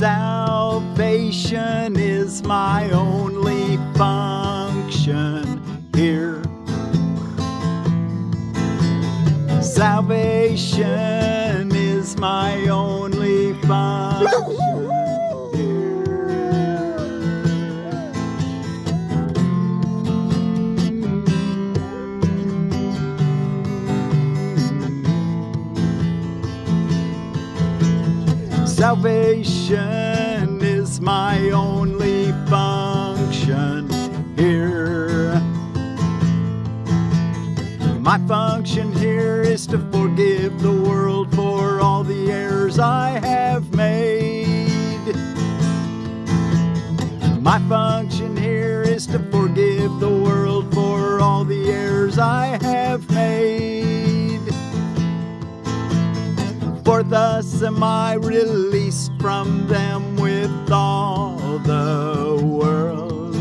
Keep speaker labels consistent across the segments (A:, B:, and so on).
A: Salvation is my only function here. Salvation is my only function here. Salvation is my only function here. My function here is to forgive the world for all the errors I have made. My function here is to forgive the world for all the errors I have made. For thus am I released from them with all the world.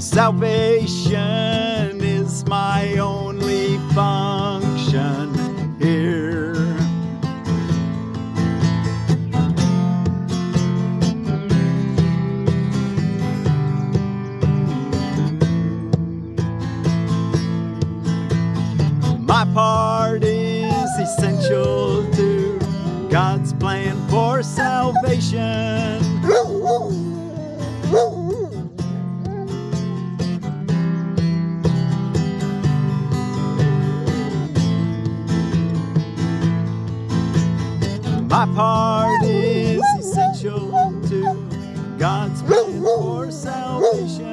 A: Salvation is my only function here. My part is essential to God's plan for salvation. My part is essential to God's plan for salvation.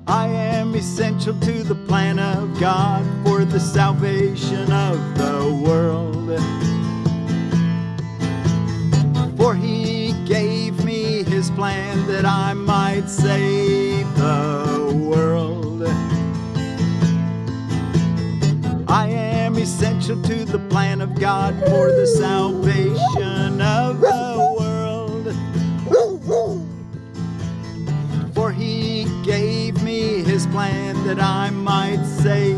A: I am essential to the plan of God for the salvation of the world. For He gave me His plan that I might save the world. I am essential to the plan of God for the salvation of the world. For He gave me His plan that I might save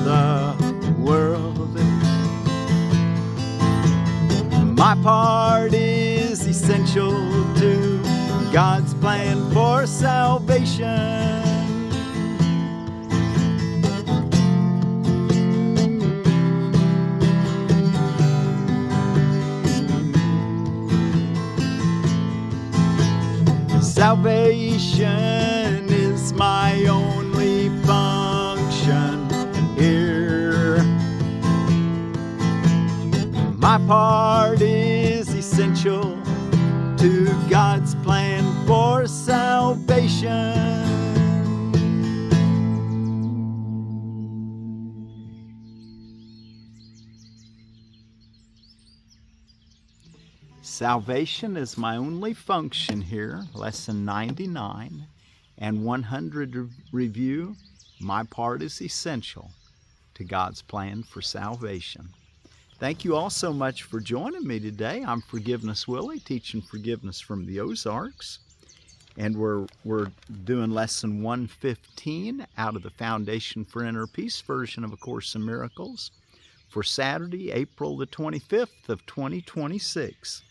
A: the world. My part is essential to God's plan for salvation. Salvation is my only function here. My part is essential to God's plan for salvation. Salvation is my only function here, lesson 99 and 100 review. My part is essential to God's plan for salvation. Thank you all so much for joining me today. I'm Forgiveness Willie, teaching forgiveness from the Ozarks. And we're doing lesson 115 out of the Foundation for Inner Peace version of A Course in Miracles for Saturday, April the 25th of 2026.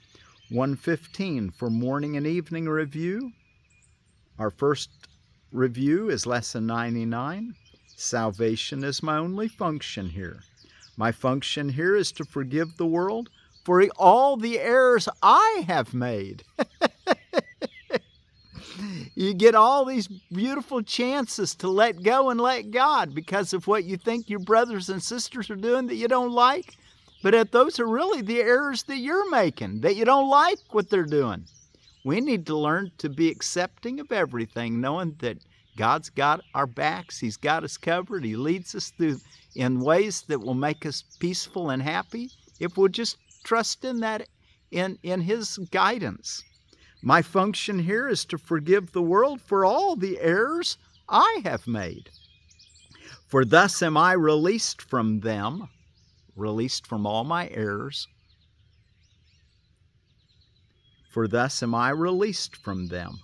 A: 115 for morning and evening review. Our first review is lesson 99. Salvation is my only function here. My function here is to forgive the world for all the errors I have made. You get all these beautiful chances to let go and let God because of what you think your brothers and sisters are doing that you don't like. But those are really the errors that you're making, that you don't like what they're doing. We need to learn to be accepting of everything, knowing that God's got our backs. He's got us covered. He leads us through in ways that will make us peaceful and happy if we'll just trust in that, in His guidance. My function here is to forgive the world for all the errors I have made. For thus am I released from them, released from all my errors. For thus am I released from them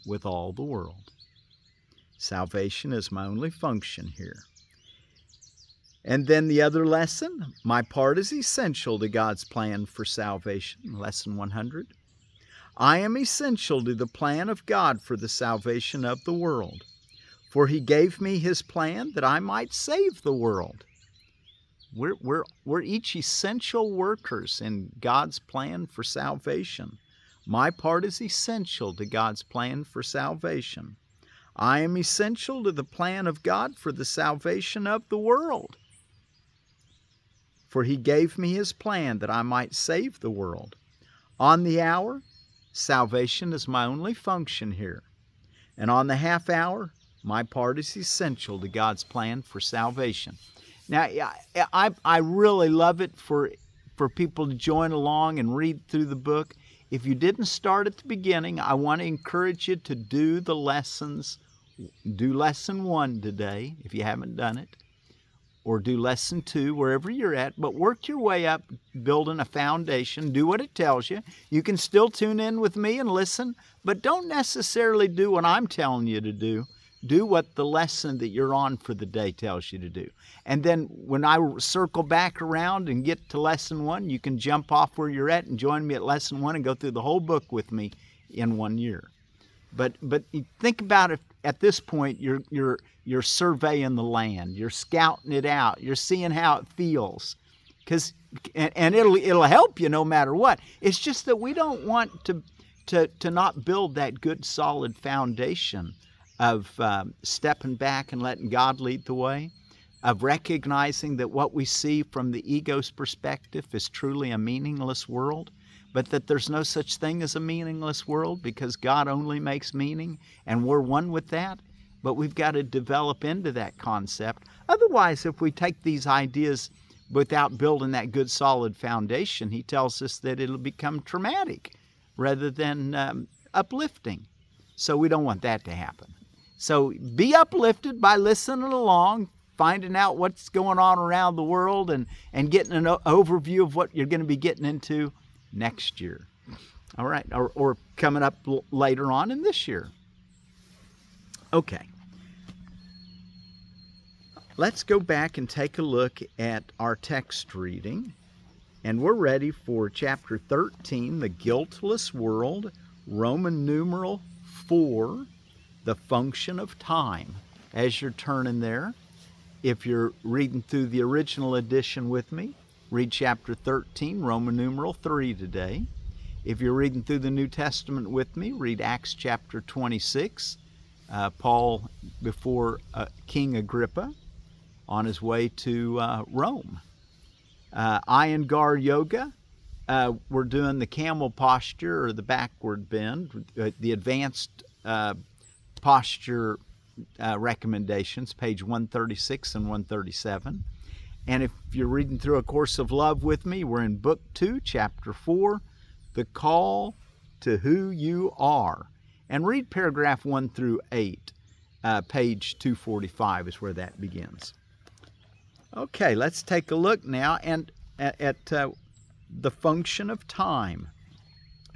A: with all the world. Salvation is my only function here. And then the other lesson, my part is essential to God's plan for salvation, lesson 100. I am essential to the plan of God for the salvation of the world, for He gave me His plan that I might save the world. We're each essential workers in God's plan for salvation. My part is essential to God's plan for salvation. I am essential to the plan of God for the salvation of the world, for He gave me His plan that I might save the world. On the hour, salvation is my only function here. And on the half hour, my part is essential to God's plan for salvation. Now, I really love it for people to join along and read through the book. If you didn't start at the beginning, I want to encourage you to do the lessons. Do lesson 1 today, if you haven't done it, or do lesson 2, wherever you're at, but work your way up, building a foundation. Do what it tells you. You can still tune in with me and listen, but don't necessarily do what I'm telling you to do. Do what the lesson that you're on for the day tells you to do. And then when I circle back around and get to lesson 1, you can jump off where you're at and join me at lesson 1 and go through the whole book with me in 1 year. But think about it. At this point, you're surveying the land. You're scouting it out. You're seeing how it feels, and it'll help you no matter what. It's just that we don't want to not build that good solid foundation of stepping back and letting God lead the way, of recognizing that what we see from the ego's perspective is truly a meaningless world, but that there's no such thing as a meaningless world because God only makes meaning, and we're one with that. But we've got to develop into that concept. Otherwise, if we take these ideas without building that good solid foundation, he tells us that it'll become traumatic rather than uplifting. So we don't want that to happen. So be uplifted by listening along, finding out what's going on around the world, and getting an overview of what you're going to be getting into next year. All right, or coming up later on in this year. Okay. Let's go back and take a look at our text reading. And we're ready for chapter 13, The Guiltless World, Roman numeral 4, The Function of Time. As you're turning there, if you're reading through the original edition with me, read chapter 13, Roman numeral 3 today. If you're reading through the New Testament with me, read Acts chapter 26. Paul before King Agrippa on his way to Rome. Iyengar Yoga, we're doing the camel posture or the backward bend, the advanced posture recommendations, page 136 and 137. And if you're reading through A Course of Love with me, we're in Book 2, Chapter 4, The Call to Who You Are. And read paragraph 1 through 8. Page 245 is where that begins. Okay, let's take a look now at the function of time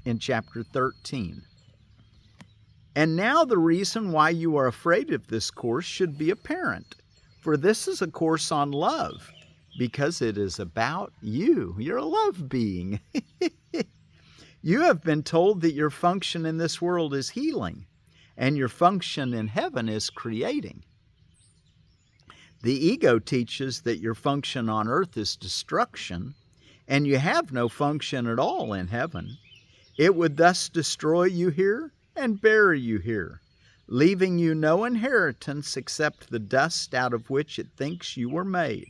A: in chapter 13. And now the reason why you are afraid of this course should be apparent. For this is a course on love, because it is about you. You're a love being. You have been told that your function in this world is healing, and your function in heaven is creating. The ego teaches that your function on earth is destruction, and you have no function at all in heaven. It would thus destroy you here and bury you here, leaving you no inheritance except the dust out of which it thinks you were made.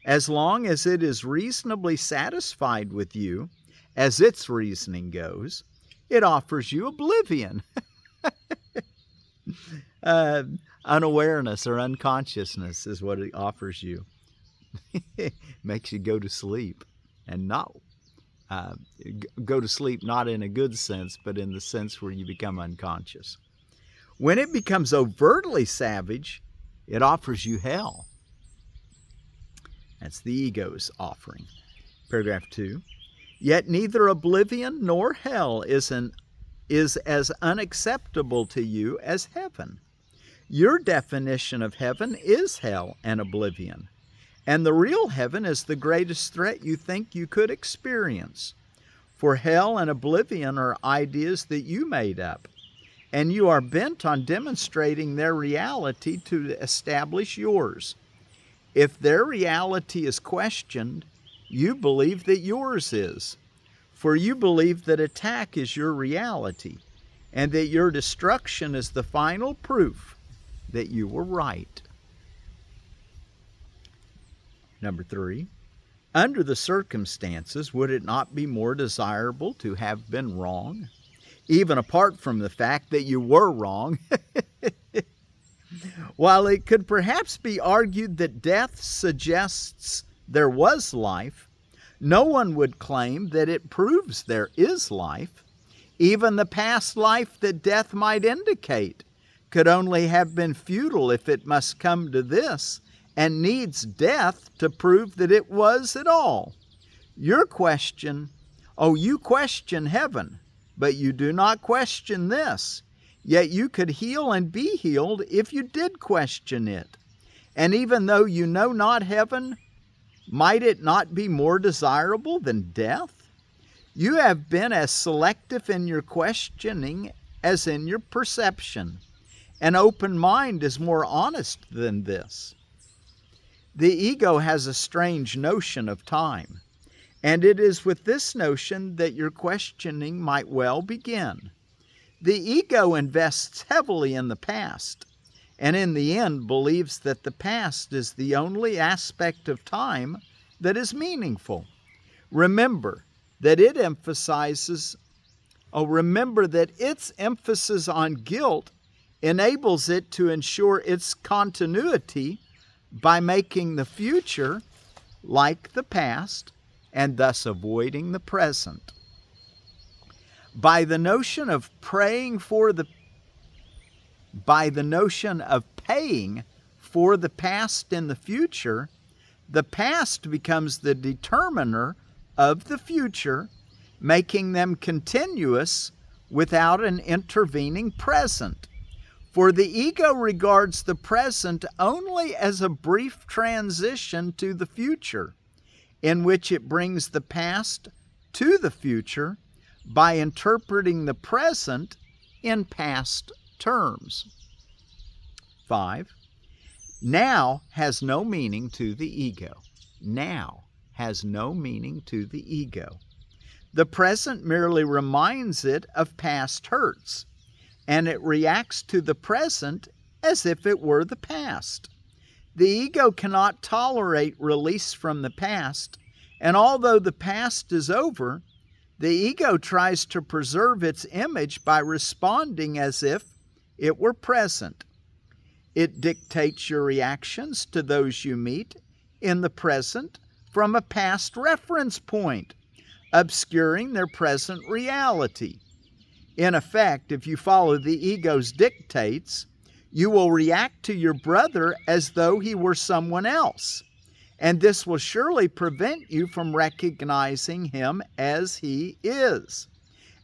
A: As long as it is reasonably satisfied with you, as its reasoning goes, it offers you oblivion. Unawareness or unconsciousness is what it offers you. Makes you go to sleep and not go to sleep not in a good sense, but in the sense where you become unconscious. When it becomes overtly savage, it offers you hell. That's the ego's offering. Paragraph 2. Yet neither oblivion nor hell is as unacceptable to you as heaven. Your definition of heaven is hell and oblivion, And the real heaven is the greatest threat you think you could experience. For hell and oblivion are ideas that you made up, and you are bent on demonstrating their reality to establish yours. If their reality is questioned, you believe that yours is. For you believe that attack is your reality, and that your destruction is the final proof that you were right. Number 3, under the circumstances, would it not be more desirable to have been wrong? Even apart from the fact that you were wrong. While it could perhaps be argued that death suggests there was life, no one would claim that it proves there is life. Even the past life that death might indicate could only have been futile if it must come to this, and needs death to prove that it was at all. You question heaven, but you do not question this. Yet you could heal and be healed if you did question it. And even though you know not heaven, might it not be more desirable than death? You have been as selective in your questioning as in your perception. An open mind is more honest than this. The ego has a strange notion of time, and it is with this notion that your questioning might well begin. The ego invests heavily in the past, and in the end believes that the past is the only aspect of time that is meaningful. Remember that its emphasis on guilt enables it to ensure its continuity by making the future like the past and thus avoiding the present. By the notion of paying for the past in the future, the past becomes the determiner of the future, making them continuous without an intervening present. For the ego regards the present only as a brief transition to the future, in which it brings the past to the future by interpreting the present in past terms. 5. Now has no meaning to the ego. Now has no meaning to the ego. The present merely reminds it of past hurts, and it reacts to the present as if it were the past. The ego cannot tolerate release from the past, and although the past is over, the ego tries to preserve its image by responding as if it were present. It dictates your reactions to those you meet in the present from a past reference point, obscuring their present reality. In effect, if you follow the ego's dictates, you will react to your brother as though he were someone else, and this will surely prevent you from recognizing him as he is.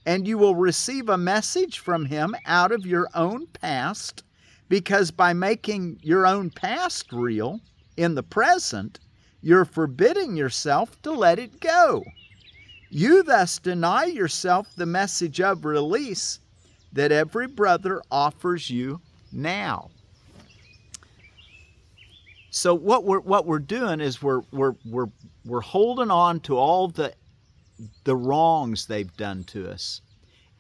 A: And you will receive a message from him out of your own past, because by making your own past real in the present, you're forbidding yourself to let it go. You thus deny yourself the message of release that every brother offers you now. So what we're doing is we're holding on to all the wrongs they've done to us,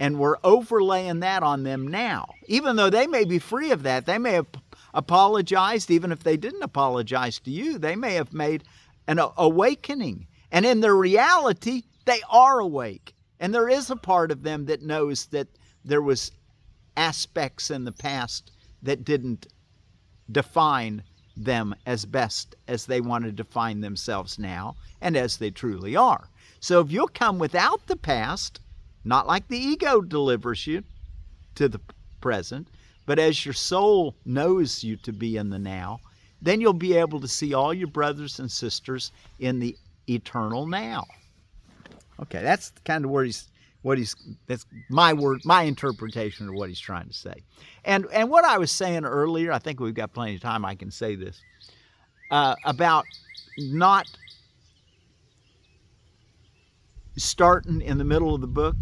A: and we're overlaying that on them now. Even though they may be free of that, they may have apologized. Even if they didn't apologize to you, they may have made an awakening, and in their reality, they are awake. And there is a part of them that knows that there was aspects in the past that didn't define them as best as they want to define themselves now and as they truly are. So if you'll come without the past, not like the ego delivers you to the present, but as your soul knows you to be in the now, then you'll be able to see all your brothers and sisters in the eternal now. Okay, that's kind of that's my interpretation of what he's trying to say. And what I was saying earlier, I think we've got plenty of time, I can say this, about not starting in the middle of the book.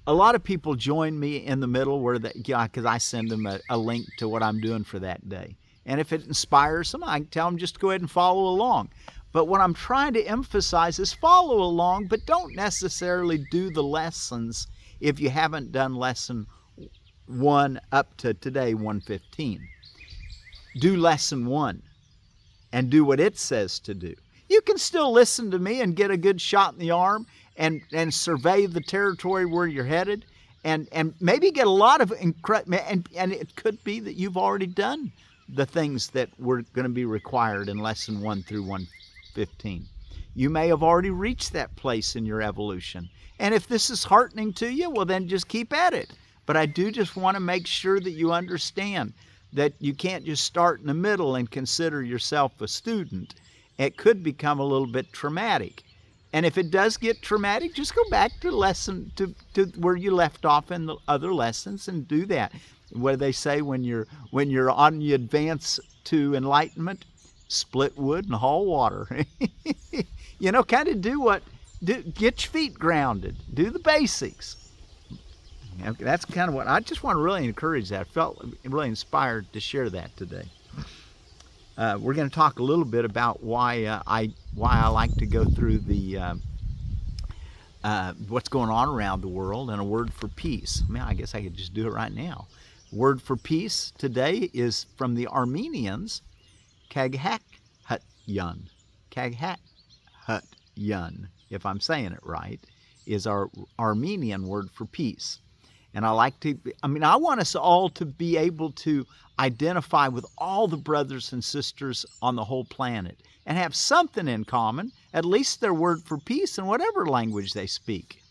A: A lot of people join me in the middle because I send them a link to what I'm doing for that day. And if it inspires them, I can tell them just go ahead and follow along. But what I'm trying to emphasize is follow along, but don't necessarily do the lessons if you haven't done lesson 1 up to today, 115. Do lesson 1 and do what it says to do. You can still listen to me and get a good shot in the arm and survey the territory where you're headed, and maybe get a lot of and it could be that you've already done the things that were going to be required in lesson 1 through 115. You may have already reached that place in your evolution. And if this is heartening to you, well, then just keep at it. But I do just want to make sure that you understand that you can't just start in the middle and consider yourself a student. It could become a little bit traumatic. And if it does get traumatic, just go back to to where you left off in the other lessons and do that. What they say when you're on the advance to enlightenment, split wood and haul water. Kind of get your feet grounded. Do the basics. That's kind of what I just want to really encourage that. I felt really inspired to share that today. We're going to talk a little bit about why I like to go through the what's going on around the world and a word for peace. I guess I could just do it right now. Word for peace today is from the Armenians, Khaghaghut'yun. Khaghaghut'yun, if I'm saying it right, is our Armenian word for peace. And I want us all to be able to identify with all the brothers and sisters on the whole planet and have something in common, at least their word for peace in whatever language they speak.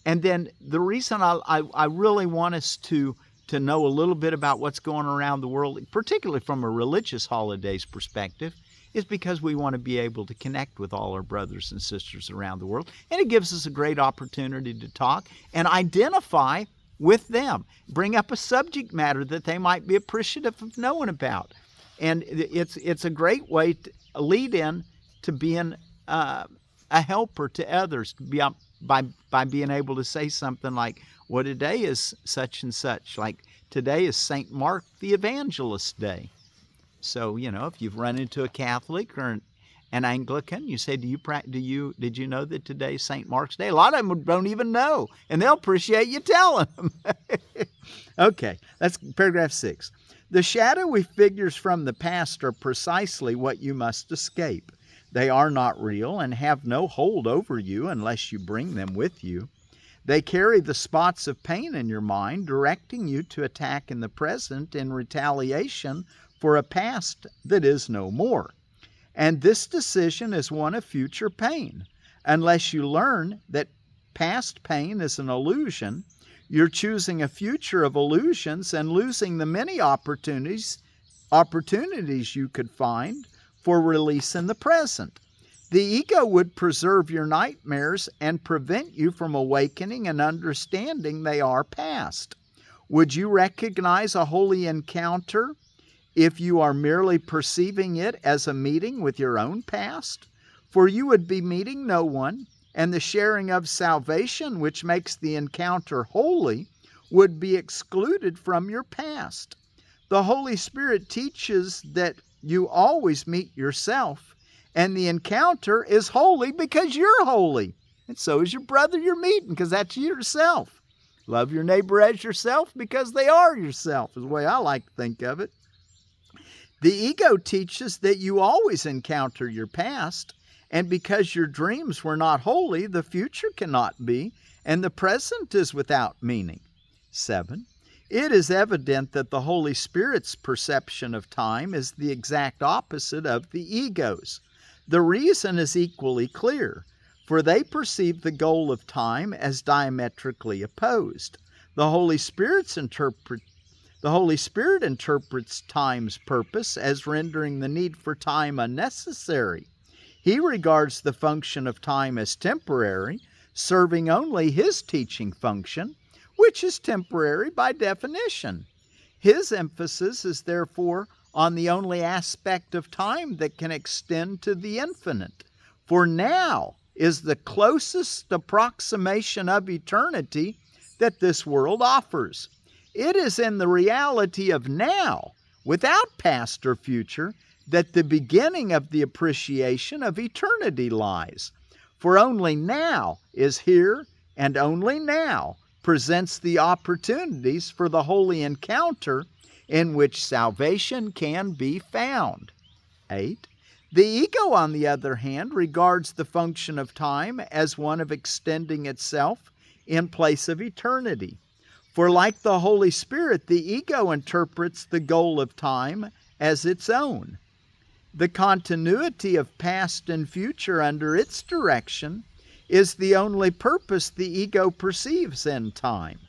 A: And then the reason I really want us to know a little bit about what's going on around the world, particularly from a religious holidays perspective, is because we want to be able to connect with all our brothers and sisters around the world. And it gives us a great opportunity to talk and identify with them, bring up a subject matter that they might be appreciative of knowing about. And it's a great way to lead in to being a helper to others by being able to say something like, well, today is such and such. Like today is St. Mark the Evangelist Day. So, if you've run into a Catholic or an Anglican, you say, did you know that today's St. Mark's Day? A lot of them don't even know, and they'll appreciate you telling them. Okay, that's paragraph 6. The shadowy figures from the past are precisely what you must escape. They are not real and have no hold over you unless you bring them with you. They carry the spots of pain in your mind, directing you to attack in the present in retaliation for a past that is no more. And this decision is one of future pain. Unless you learn that past pain is an illusion, you're choosing a future of illusions and losing the many opportunities you could find for release in the present. The ego would preserve your nightmares and prevent you from awakening and understanding they are past. Would you recognize a holy encounter if you are merely perceiving it as a meeting with your own past? For you would be meeting no one, and the sharing of salvation, which makes the encounter holy, would be excluded from your past. The Holy Spirit teaches that you always meet yourself, and the encounter is holy because you're holy. And so is your brother you're meeting, because that's yourself. Love your neighbor as yourself because they are yourself, is the way I like to think of it. The ego teaches that you always encounter your past, and because your dreams were not holy, the future cannot be, and the present is without meaning. 7. It is evident that the Holy Spirit's perception of time is the exact opposite of the ego's. The reason is equally clear, for they perceive the goal of time as diametrically opposed. The Holy Spirit interprets time's purpose as rendering the need for time unnecessary. He regards the function of time as temporary, serving only his teaching function, which is temporary by definition. His emphasis is therefore on the only aspect of time that can extend to the infinite. For now is the closest approximation of eternity that this world offers. It is in the reality of now, without past or future, that the beginning of the appreciation of eternity lies. For only now is here, and only now presents the opportunities for the holy encounter in which salvation can be found. 8. The ego, on the other hand, regards the function of time as one of extending itself in place of eternity. For like the Holy Spirit, the ego interprets the goal of time as its own. The continuity of past and future under its direction is the only purpose the ego perceives in time,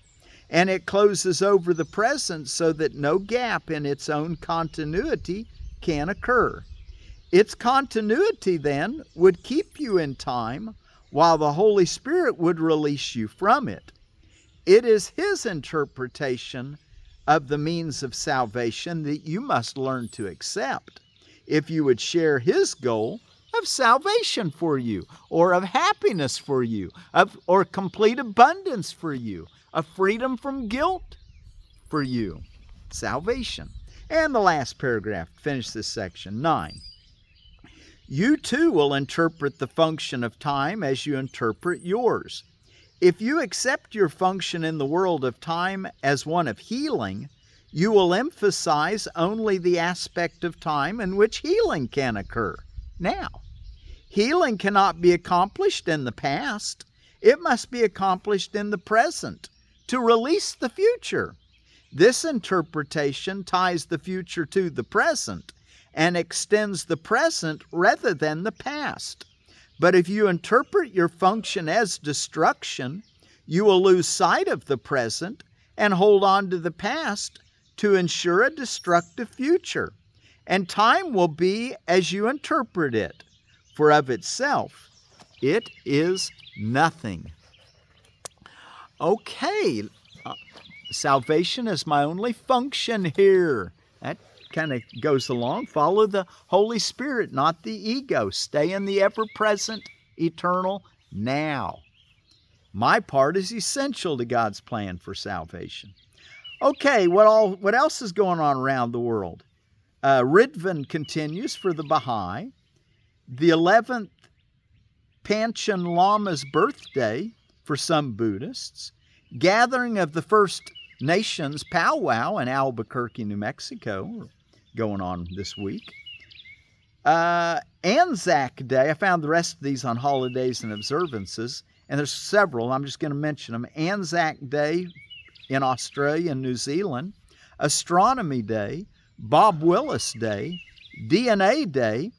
A: and it closes over the present so that no gap in its own continuity can occur. Its continuity, then, would keep you in time, while the Holy Spirit would release you from it. It is His interpretation of the means of salvation that you must learn to accept, if you would share His goal of salvation for you, or of happiness for you, or complete abundance for you, of freedom from guilt for you. Salvation. And the last paragraph, finish this section, 9. You too will interpret the function of time as you interpret yours. If you accept your function in the world of time as one of healing, you will emphasize only the aspect of time in which healing can occur. Now, healing cannot be accomplished in the past. It must be accomplished in the present to release the future. This interpretation ties the future to the present and extends the present rather than the past. But if you interpret your function as destruction, you will lose sight of the present and hold on to the past to ensure a destructive future. And time will be as you interpret it, for of itself it is nothing. Okay, salvation is my only function here. That kind of goes along. Follow the Holy Spirit, not the ego. Stay in the ever-present, eternal now. My part is essential to God's plan for salvation. Okay, what else is going on around the world? Ridvan continues for the Baha'i. The 11th Panchen Lama's birthday for some Buddhists. Gathering of the First Nations powwow in Albuquerque, New Mexico, going on this week. Anzac Day. I found the rest of these on holidays and observances, and there's several. I'm just going to mention them. Anzac Day in Australia and New Zealand. Astronomy Day. Bob Willis Day. DNA Day.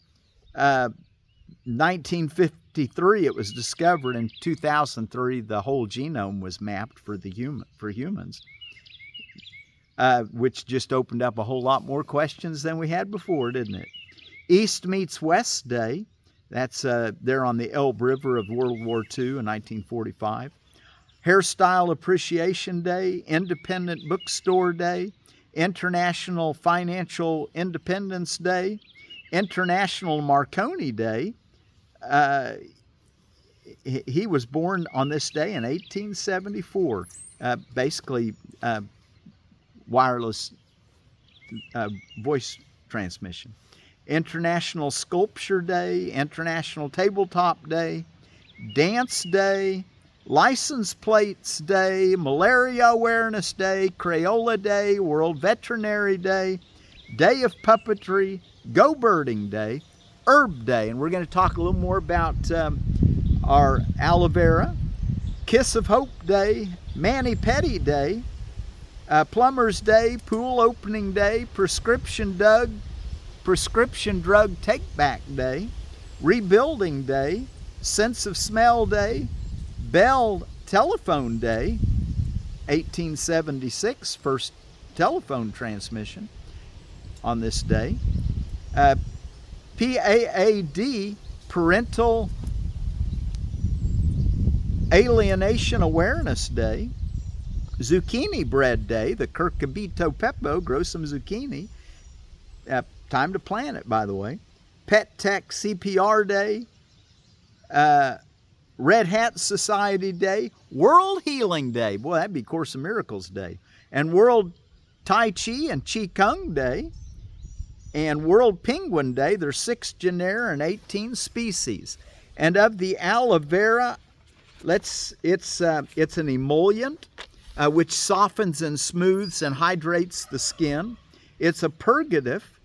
A: 1953 it was discovered. In 2003 the whole genome was mapped for humans, which just opened up a whole lot more questions than we had before, didn't it? East meets West Day. That's there on the Elbe River of World War II in 1945. Hairstyle Appreciation Day. Independent Bookstore Day. International Financial Independence Day. International Marconi Day. He was born on this day in 1874. Basically, wireless voice transmission. International Sculpture Day. International Tabletop Day. Dance Day. License Plates Day. Malaria Awareness Day. Crayola Day. World Veterinary Day. Day of Puppetry. Go Birding Day. Herb Day, and we're going to talk a little more about our aloe vera. Kiss of Hope Day. Mani-Pedi Day. Plumber's Day. Pool Opening Day. Prescription Drug Take-Back Day. Rebuilding Day. Sense of Smell Day. Bell Telephone Day. 1876, first telephone transmission on this day. PAAD, Parental Alienation Awareness Day. Zucchini Bread Day, the Curcubito Pepo, grow some zucchini. Time to plan it, by the way. Pet Tech CPR Day, Red Hat Society Day, World Healing Day. Boy, that'd be Course in Miracles Day. And World Tai Chi and Qigong Day. And World Penguin Day. There's 6 genera and 18 species. And of the aloe vera, it's an emollient which softens and smooths and hydrates the skin. It's a purgative,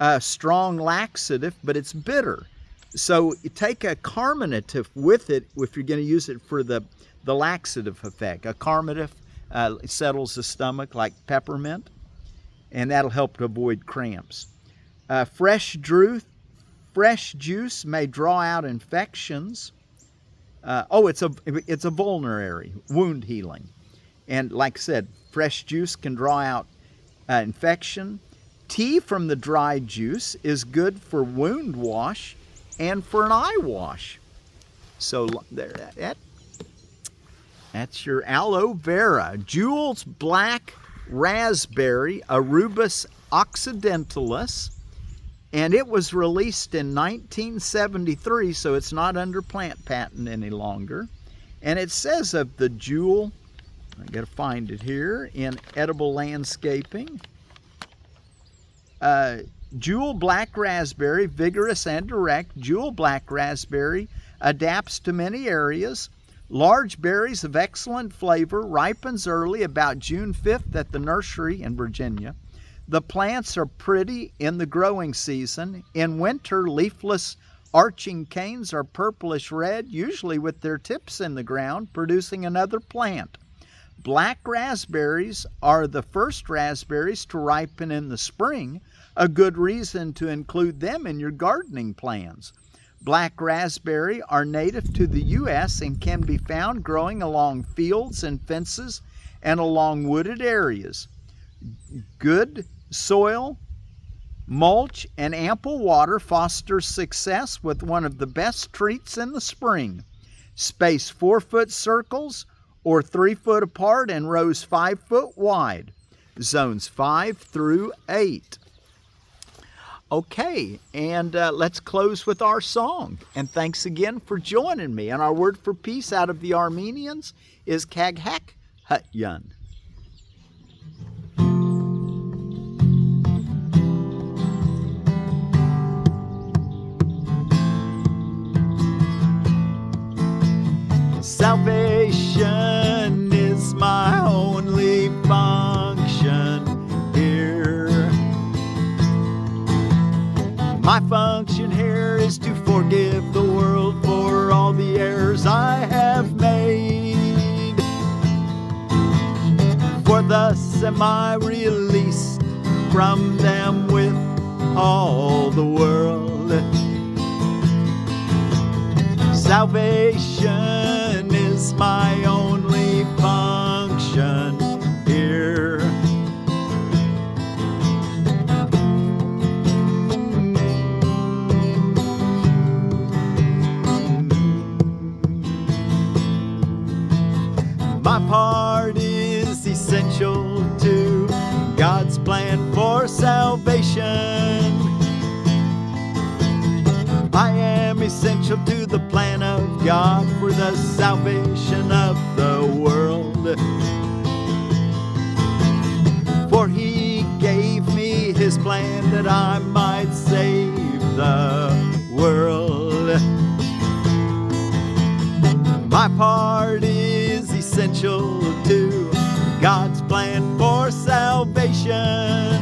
A: a strong laxative, but it's bitter. So you take a carminative with it if you're going to use it for the laxative effect. A carminative settles the stomach like peppermint, and that'll help to avoid cramps. Fresh juice may draw out infections. It's a vulnerary wound healing. And like I said, fresh juice can draw out infection. Tea from the dried juice is good for wound wash and for an eye wash. So that's your aloe vera. Jules black raspberry, Arubis occidentalis, and it was released in 1973, so it's not under plant patent any longer. And it says of the jewel, I gotta find it here, in Edible Landscaping. Jewel black raspberry, vigorous and direct. Jewel black raspberry adapts to many areas. Large berries of excellent flavor, ripens early, about June 5th at the nursery in Virginia. The plants are pretty in the growing season. In winter, leafless arching canes are purplish red, usually with their tips in the ground, producing another plant. Black raspberries are the first raspberries to ripen in the spring, a good reason to include them in your gardening plans. Black raspberry are native to the U.S. and can be found growing along fields and fences and along wooded areas. Good soil, mulch, and ample water fosters success with one of the best treats in the spring. Space 4-foot circles or 3-foot apart and rows 5-foot wide. Zones 5 through 8. Okay, and let's close with our song. And thanks again for joining me. And our word for peace out of the Armenians is Khaghaghut'yun. Salvation is my only function here. My function here is to forgive the world for all the errors I have made. For thus am I released from them with all the world. Salvation is my only function here. My part is essential to God's plan for salvation. I am essential to the plan of God for the salvation of the world. For He gave me His plan that I might save the world. My part is essential to God's plan for salvation.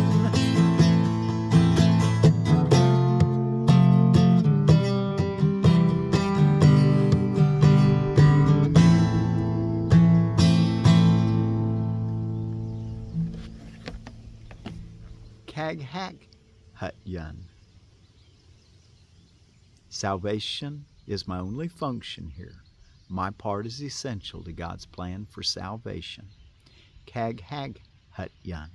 A: Khaghaghut'yun. Salvation is my only function here. My part is essential to God's plan for salvation. Khaghaghut'yun.